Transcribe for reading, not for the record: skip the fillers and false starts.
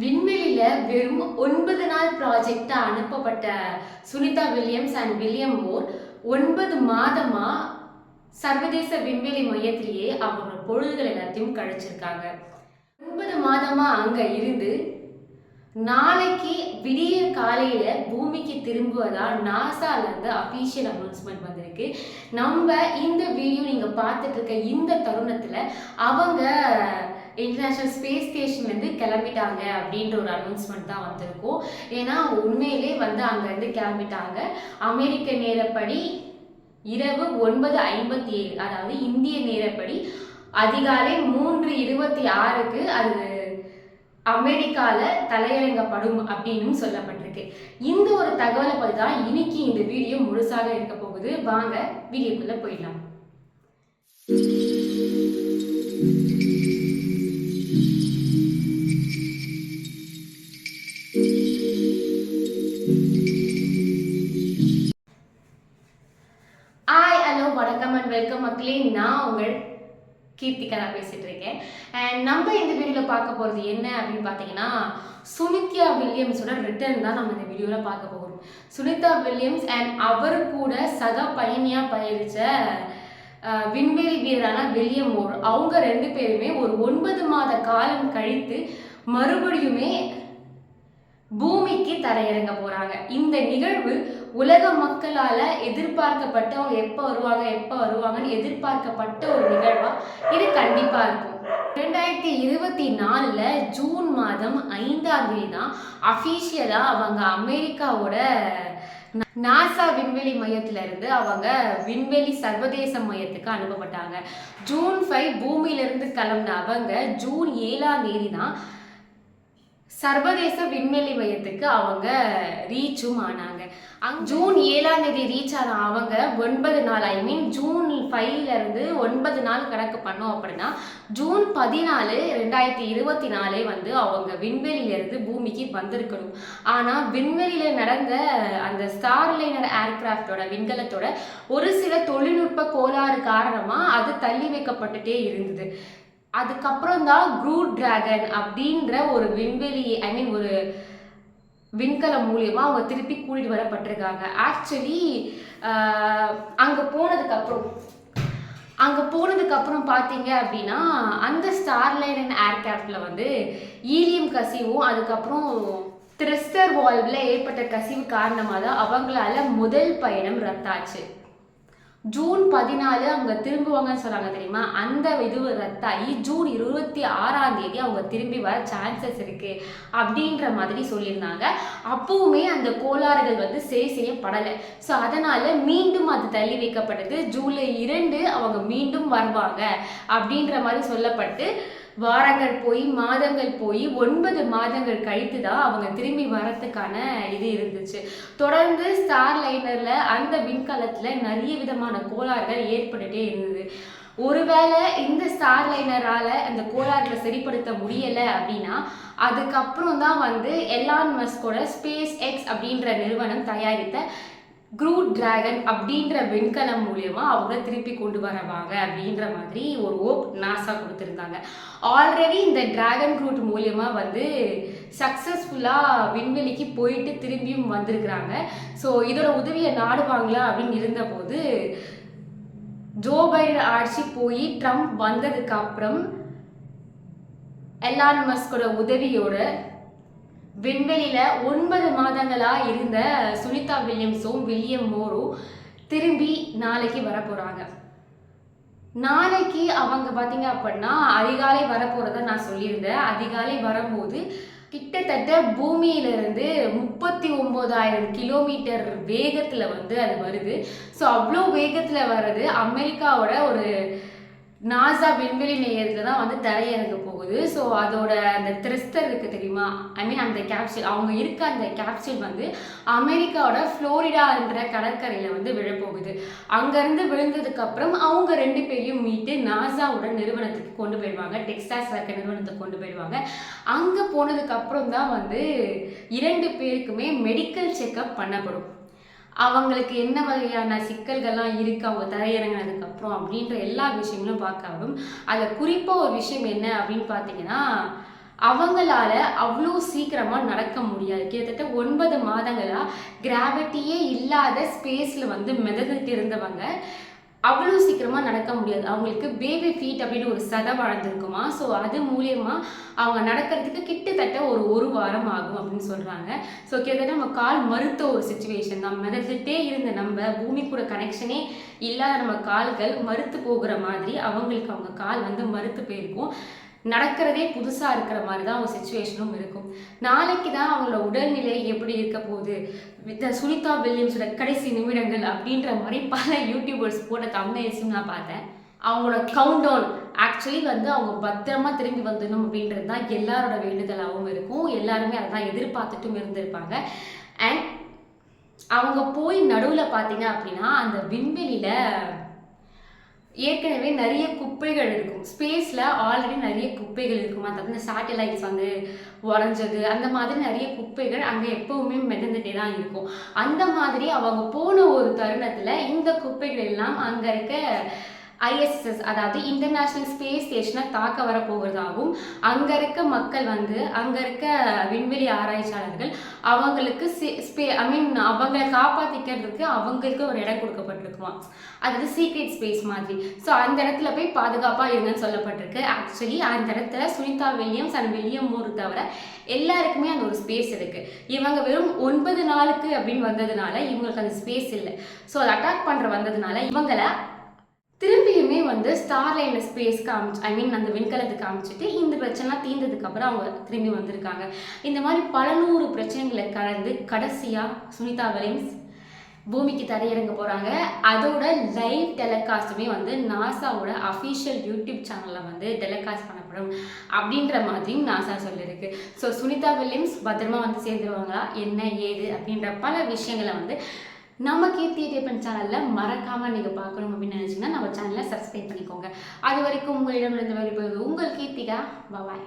விண்வெளியில வெறும் 9 நாள் ப்ராஜெக்டா அனுப்பப்பட்ட சுனிதா வில்லியம்ஸ் அண்ட் வில்லியம் மோர் 9 மாதமா சர்வதேச விண்வெளி மையத்திலேயே அவங்க பொழுதுகள் எல்லாத்தையும் கழிச்சிருக்காங்க. 9 மாதமா அங்க இருந்து நாளைக்கு விடிய காலையில பூமிக்கு திரும்புவதா நாசால இருந்து அபிஷியல் அனௌன்ஸ்மெண்ட் வந்திருக்கு. நம்ம இந்த வீடியோ நீங்க பார்த்துட்டு இருக்க இந்த தருணத்துல அவங்க இன்டர்நேஷ்னல் ஸ்பேஸ் ஸ்டேஷன்லேருந்து கிளம்பிட்டாங்க அப்படின்ற ஒரு அனௌன்ஸ்மெண்ட் தான் வந்திருக்கும். ஏன்னா உண்மையிலே அங்கேருந்து கிளம்பிட்டாங்க. அமெரிக்க நேரப்படி இரவு 9:57, அதாவது இந்திய நேரப்படி அதிகாலை 3:26க்கு அது அமெரிக்காவில் தலையிறங்கப்படும் அப்படின்னு சொல்லப்பட்டிருக்கு. இந்த ஒரு தகவலை பற்றி தான் இன்னைக்கு இந்த வீடியோ முழுசாக இருக்க போகுது. வாங்க வீடியோக்குள்ள போயிடலாம். வணக்கம் அண்ட் வெல்கம் மக்களே. நான் உங்கள் கீர்த்திகா தான் பேசிட்டு இருக்கேன். அண்ட் நம்ம இந்த வீடியோவில் பார்க்க போகிறது என்ன அப்படின்னு பார்த்தீங்கன்னா, சுனிதா வில்லியம்ஸோட ரிட்டர்ன் தான் நம்ம இந்த வீடியோவில் பார்க்க போகிறோம். சுனிதா வில்லியம்ஸ் அண்ட் அவர் கூட சக பயணியாக பயணித்த விண்வெளி வீரரான வில்லியம் மோர், அவங்க 2 பேருமே ஒரு 9 மாத காலம் கழித்து மறுபடியுமே பூமிக்கு தரையிறங்க போறாங்க. இந்த நிகழ்வு உலக மக்களால எதிர்பார்க்கப்பட்ட, அவங்க எப்போ வருவாங்கன்னு எதிர்பார்க்கப்பட்ட ஒரு நிகழ்வா இது கண்டிப்பா இருக்கும். 2024 ஜூன் மாதம் 5ஆம் தேதி தான் அபிஷியலா அவங்க அமெரிக்காவோட நாசா விண்வெளி மையத்துல இருந்து அவங்க விண்வெளி சர்வதேச மையத்துக்கு அனுப்பப்பட்டாங்க. ஜூன் 5 பூமியிலிருந்து கிளம்பின அவங்க ஜூன் 7ஆம் தேதி தான் சர்வதேச விண்வெளி மையத்துக்கு அவங்க ரீச்சும் ஆனாங்க. ஜூன் 7ஆம் தேதி ரீச் ஆன அவங்க 9 நாள், ஜூன் 5லேருந்து 9 நாள் கணக்கு பண்ணோம் அப்படின்னா ஜூன் 14, 2024 அவங்க விண்வெளியிலிருந்து பூமிக்கு வந்திருக்கணும். ஆனால் விண்வெளியில் நடந்த அந்த ஸ்டார்லைனர் ஏர்கிராஃப்டோட விண்கலத்தோட ஒரு சில தொழில்நுட்ப கோளாறு காரணமாக அது தள்ளி வைக்கப்பட்டுட்டே இருந்தது. அதுக்கப்புறம் தான் க்ரூ டிராகன் அப்படின்ற ஒரு விண்வெளி ஒரு விண்கலம் மூலியமாக அவங்க திருப்பி கூட்டிட்டு வரப்பட்டிருக்காங்க. ஆக்சுவலி அங்கே போனதுக்கப்புறம் பார்த்தீங்க அப்படின்னா அந்த ஸ்டார்லைனர் ஏர்கிராஃப்டில் ஈலியம் கசிவும் அதுக்கப்புறம் த்ரஸ்டர் வால்வில் ஏற்பட்ட கசிவு காரணமாக தான் அவங்களால முதல் பயணம் ரத்தாச்சு. ஜூன் 14 அவங்க திரும்புவாங்கன்னு சொன்னாங்க தெரியுமா, அந்த இது ரத்தாகி ஜூன் 26ஆம் தேதி அவங்க திரும்பி வர சான்சஸ் இருக்கு அப்படின்ற மாதிரி சொல்லியிருந்தாங்க. அப்பவுமே அந்த கோளாறுகள் சரி செய்யப்படலை. ஸோ அதனால மீண்டும் அது தள்ளி வைக்கப்பட்டது. ஜூலை 2 அவங்க மீண்டும் வருவாங்க அப்படின்ற மாதிரி சொல்லப்பட்டு வாரங்கள் போய் மாதங்கள் போய் 9 மாதங்கள் கழித்து தான் அவங்க திரும்பி வரத்துக்கான இது இருந்துச்சு. தொடர்ந்து ஸ்டார்லைனர்ல அந்த விண்கலத்துல நிறைய விதமான கோளாறுகள் ஏற்பட்டுட்டே இருந்தது. ஒருவேளை இந்த ஸ்டார்லைனரால அந்த கோளாறுகளை சரிப்படுத்த முடியலை அப்படின்னா அதுக்கப்புறம் தான் எலான் மஸ்கோட ஸ்பேஸ் எக்ஸ் அப்படின்ற நிறுவனம் தயாரித்த க்ரூ டிராகன் அப்படின்ற விண்கலம் மூலியமா அவங்க திருப்பி கொண்டு வருவாங்க அப்படின்ற மாதிரி ஒரு ஹோப் நாசா கொடுத்துருந்தாங்க. ஆல்ரெடி இந்த டிராகன் க்ரூட் மூலியமா சக்சஸ்ஃபுல்லாக விண்வெளிக்கு போயிட்டு திரும்பியும் வந்திருக்கிறாங்க. ஸோ இதோட உதவியை நாடுவாங்களா அப்படின்னு இருந்தபோது ஜோ பைடன் ஆட்சி போய் ட்ரம்ப் வந்ததுக்கு அப்புறம் எலான் மஸ்கோட உதவியோட விண்வெளியில 9 மாதங்களா இருந்த சுனிதா வில்லியம்ஸும் வில்லியம் மோரும் திரும்பி நாளைக்கு வரப்போறாங்க. நாளைக்கு அவங்க பார்த்தீங்க அப்படின்னா அதிகாலை வரப்போறத நான் சொல்லியிருந்தேன். அதிகாலை வரும்போது கிட்டத்தட்ட பூமியிலிருந்து 39,000 கிலோமீட்டர் வேகத்தில் அது வருது. ஸோ அவ்வளோ வேகத்தில் வர்றது அமெரிக்காவோட ஒரு நாசா விண்வெளி நிலையத்தில் தான் தரையிறங்க போகுது. ஸோ அதோட அந்த த்ரஸ்டர் இருக்குது தெரியுமா, அந்த கேப்சூல், அவங்க இருக்க அந்த கேப்சூல் அமெரிக்காவோட ஃப்ளோரிடான்ற கடற்கரையில் விழப்போகுது. அங்கேருந்து விழுந்ததுக்கப்புறம் அவங்க 2 பேரையும் மீட்டு நாசாவோட நிறுவனத்துக்கு கொண்டு போயிடுவாங்க. டெக்சாஸ் இருக்க நிறுவனத்துக்கு கொண்டு போயிடுவாங்க. அங்கே போனதுக்கப்புறம் தான் 2 பேருக்குமே மெடிக்கல் செக்அப் பண்ணப்படும். அவங்களுக்கு என்ன வகையான சிக்கல்கள்லாம் இருக்குது அவங்க தரையிறங்கினதுக்கப்புறம் அப்படின்ற எல்லா விஷயங்களும் பார்க்க வரும். அதில் குறிப்பாக ஒரு விஷயம் என்ன அப்படின்னு பார்த்தீங்கன்னா, அவங்களால அவ்வளோ சீக்கிரமாக நடக்க முடியாது. கிட்டத்தட்ட 9 மாதங்களாக கிராவிட்டியே இல்லாத ஸ்பேஸில் வந்து மிதந்துட்டு இருந்தவங்க அவ்வளோ சீக்கிரமாக நடக்க முடியாது. அவங்களுக்கு பேபி ஃபீட் அப்படின்னு ஒரு சதை வளர்ந்துருக்குமா. ஸோ அது மூலியமா அவங்க நடக்கிறதுக்கு கிட்டத்தட்ட ஒரு வாரம் ஆகும் அப்படின்னு சொல்கிறாங்க. ஸோ கிட்டத்தட்ட நம்ம கால் மறுத்த ஒரு சுச்சுவேஷன் தான். மிதந்துட்டே இருந்த நம்ம பூமி கூட கனெக்ஷனே இல்லாத நம்ம கால்கள் மறுத்து போகிற மாதிரி அவங்களுக்கு அவங்க கால் வந்து மறுத்து போயிருக்கும். நடக்கிறதே புதுசாக இருக்கிற மாதிரி தான் ஒரு சுச்சுவேஷனும் இருக்கும். நாளைக்கு தான் அவங்களோட உடல்நிலை எப்படி இருக்க போகுது, சுனிதா வில்லியம்ஸோட கடைசி நிமிடங்கள் அப்படின்ற மாதிரி பல யூடியூபர்ஸ் போட்ட தம்ப்நெயில்ஸும் நான் பார்த்தேன். அவங்களோட கவுண்ட் டவுன் ஆக்சுவலி வந்து அவங்க பத்திரமா திரும்பி வந்துடணும் அப்படின்றது தான் எல்லாரோட வேண்டுதலாகவும் இருக்கும். எல்லாருமே அதான் எதிர்பார்த்துட்டும் இருந்திருப்பாங்க. அண்ட் அவங்க போய் நடுவில் பார்த்தீங்க அப்படின்னா அந்த விண்வெளியில் ஏற்கனவே நிறைய குப்பைகள் இருக்கும். ஸ்பேஸில் ஆல்ரெடி நிறைய குப்பைகள் இருக்கும். அதாவது இந்த சேட்டலைட்ஸ் வந்து உடஞ்சது அந்த மாதிரி நிறைய குப்பைகள் அங்கே எப்பவுமே மிதந்துட்டே தான் இருக்கும். அந்த மாதிரி அவங்க போன ஒரு தருணத்தில் இந்த குப்பைகள் எல்லாம் அங்கே இருக்க ஐஎஸ்எஸ் அதாவது இன்டர்நேஷ்னல் ஸ்பேஸ் ஸ்டேஷனை தாக்க வர போகிறதாகவும் அங்கே இருக்க மக்கள் வந்து அங்கே இருக்க விண்வெளி ஆராய்ச்சியாளர்கள் அவங்களுக்கு அவங்களை காப்பாற்றிக்கிறதுக்கு அவங்களுக்கு ஒரு இடம் கொடுக்கப்பட்டிருக்குமா. அதாவது சீக்ரெட் ஸ்பேஸ் மாதிரி. ஸோ அந்த இடத்துல போய் பாதுகாப்பாக இருங்கன்னு சொல்லப்பட்டிருக்கு. ஆக்சுவலி அந்த இடத்துல Sunita Williams and William Moore தவிர எல்லாருக்குமே அந்த ஒரு ஸ்பேஸ் இருக்குது. இவங்க வெறும் 9 நாளுக்கு அப்படின்னு வந்ததுனால இவங்களுக்கு அந்த ஸ்பேஸ் இல்லை. ஸோ அதை அட்டாக் பண்ணுற வந்ததுனால இவங்களை திரும்பியுமே வந்து ஸ்டார்லைனில் ஸ்பேஸ் அந்த விண்கலத்துக்கு காமிச்சிட்டு இந்த பிரச்சனைலாம் தீர்ந்ததுக்கப்புறம் அவங்க திரும்பி வந்திருக்காங்க. இந்த மாதிரி பல 100 பிரச்சனைகளை கடந்து கடைசியாக சுனிதா வில்லியம்ஸ் பூமிக்கு தரையிறங்க போகிறாங்க. அதோட லைவ் டெலிகாஸ்ட்டுமே வந்து நாசாவோட அஃபிஷியல் யூடியூப் சேனலில் வந்து டெலிகாஸ்ட் பண்ணப்படும் அப்படின்ற மாதிரியும் நாசா சொல்லியிருக்கு. ஸோ சுனிதா வில்லியம்ஸ் பத்திரமா வந்து சேர்ந்துருவாங்களா என்ன ஏது அப்படின்ற பல விஷயங்களை வந்து நம்ம கீர்த்தி டிபன் சேனலில் மறக்காமல் நீங்கள் பார்க்கணும் அப்படின்னு நினச்சிங்கன்னா நம்ம சேனலை சப்ஸ்கிரைப் பண்ணிக்கோங்க. அது வரைக்கும் உங்களிடமிருந்து வெளிப்படுவது உங்கள் கீர்த்திகா. பாய்.